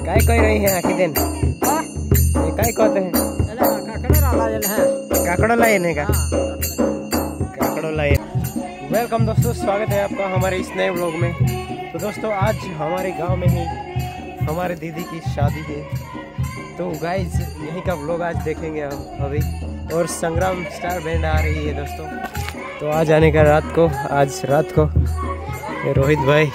काय कह रही है आखिर दिन ये काय कहते हैं काकड़ो लाइन है का काकड़ो लाइन। वेलकम दोस्तों, स्वागत है आपका हमारे इस नए व्लॉग में। तो दोस्तों आज हमारे गांव में ही हमारे दीदी की शादी है, तो गाइज यहीं का व्लॉग आज देखेंगे हम अभी। और संग्राम स्टार बैंड आ रही है दोस्तों, तो आज आने का आज रात को रोहित भाई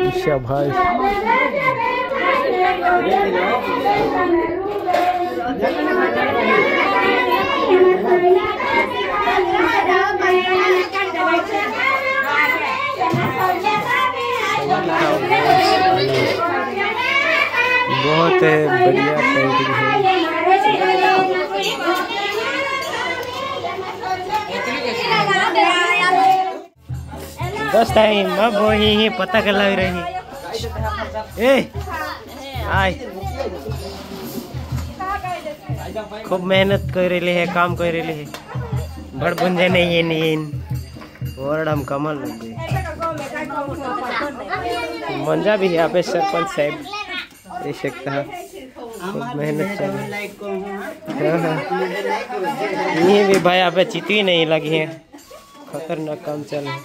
ईशा भाई बहुत बढ़िया पेंटिंग है। दोस्त है मैं वो ही पता कर लग रही ए आय खूब मेहनत कर रही है, काम कर रही है, बड़ बुंदे नहीं है नीन वर्ड हम कमल लग गए। मंजा भी यहाँ पे सरपंच साहब देख सकता है, खूब मेहनत चल रही है। ये भी भाई यहाँ पे चितवी नहीं लगी है, खतरनाक काम चल रहा है।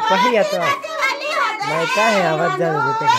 पहिया तो मैं क्या है आवाज जाने देते हैं।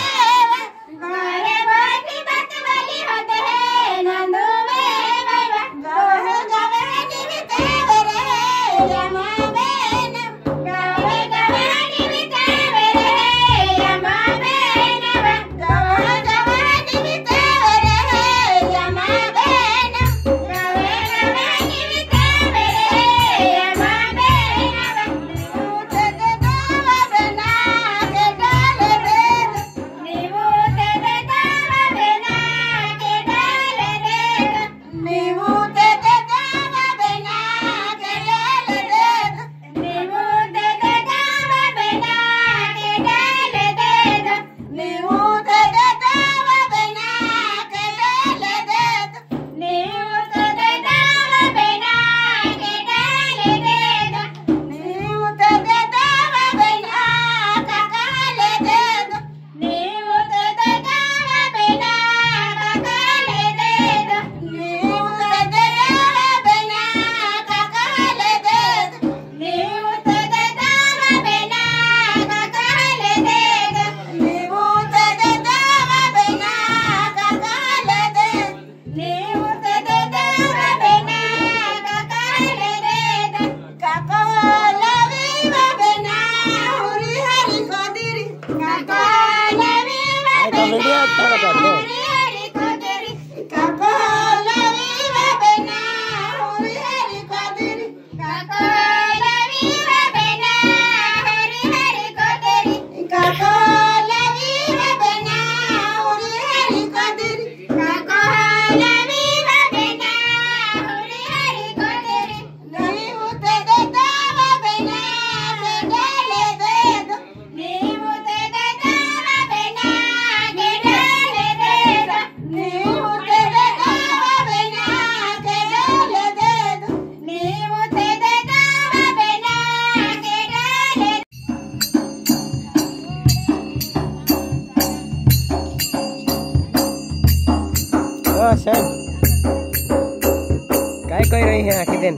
काय कह रही है आखिर दिन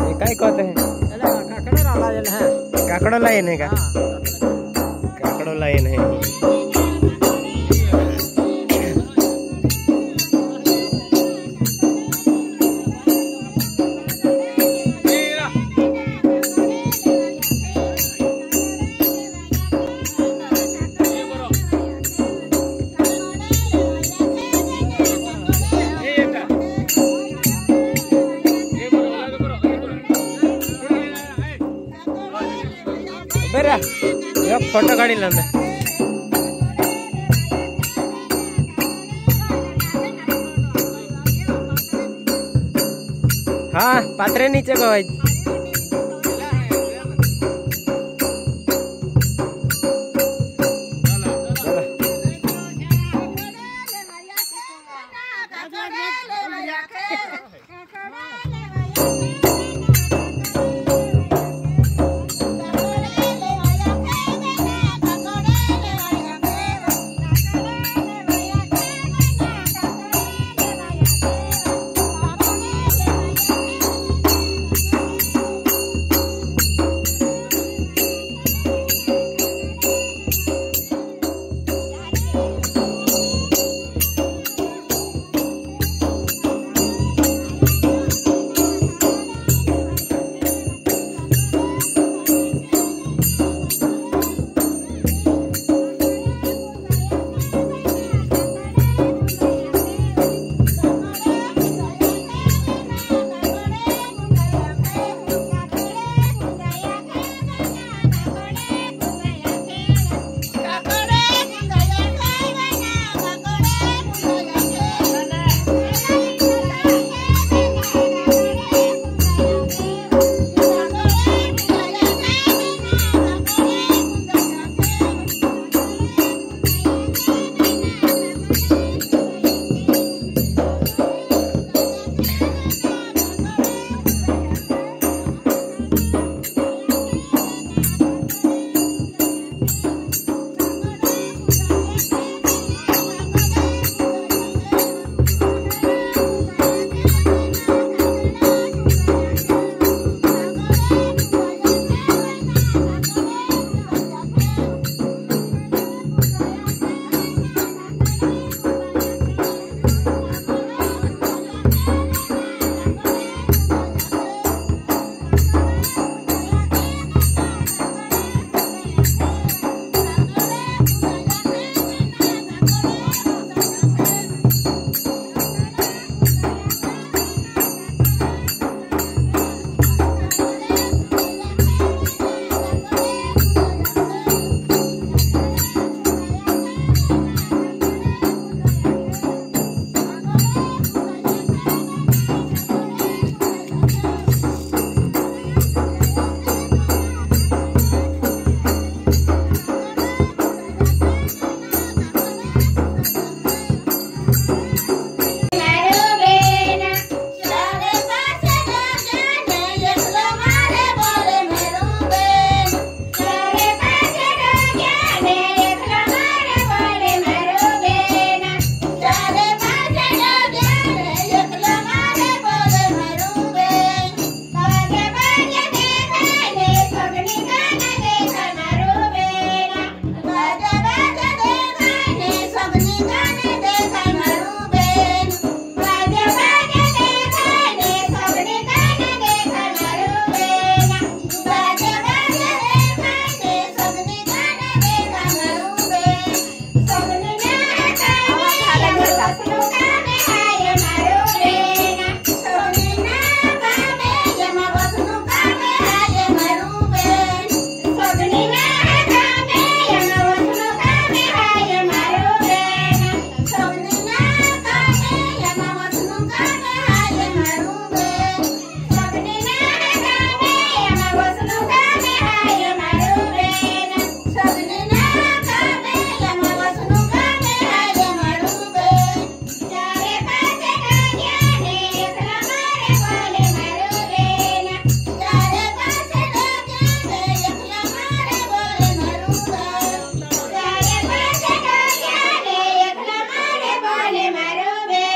ये काय कहते हैं काकड़ो लाइन है का काकड़ो लाइन है बेरा एक फोटो गाड़ी लाना हाँ पात्रे नीचे को भाई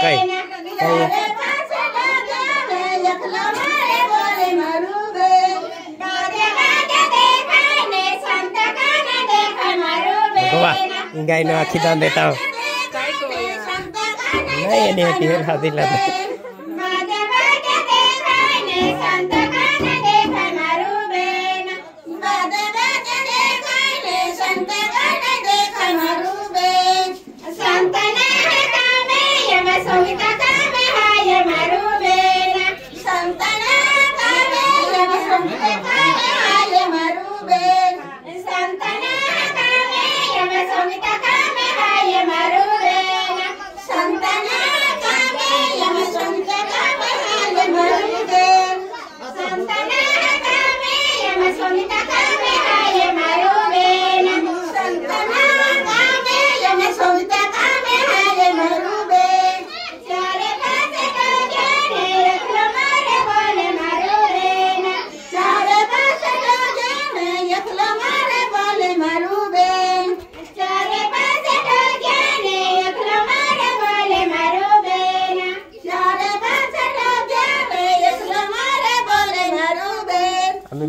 कई गाय ने आखी दान देता हूँ नहीं ला दिला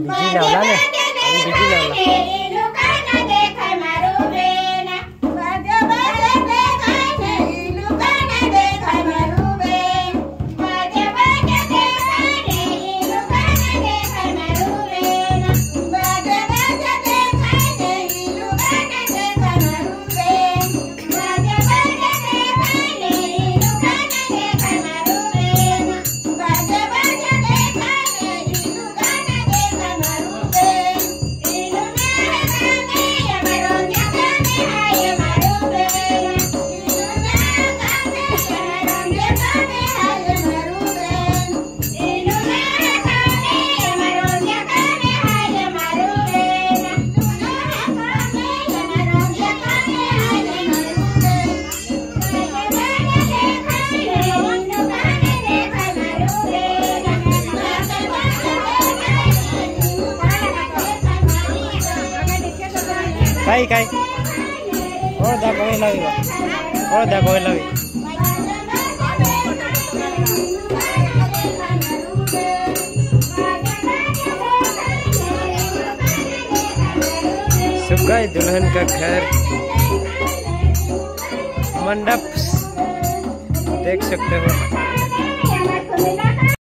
बिजी ना होला ने बिजी ना kai और दा कोई लगी और दा कोई लगी सुगाई दुल्हन का घर मंडप देख सकते हो।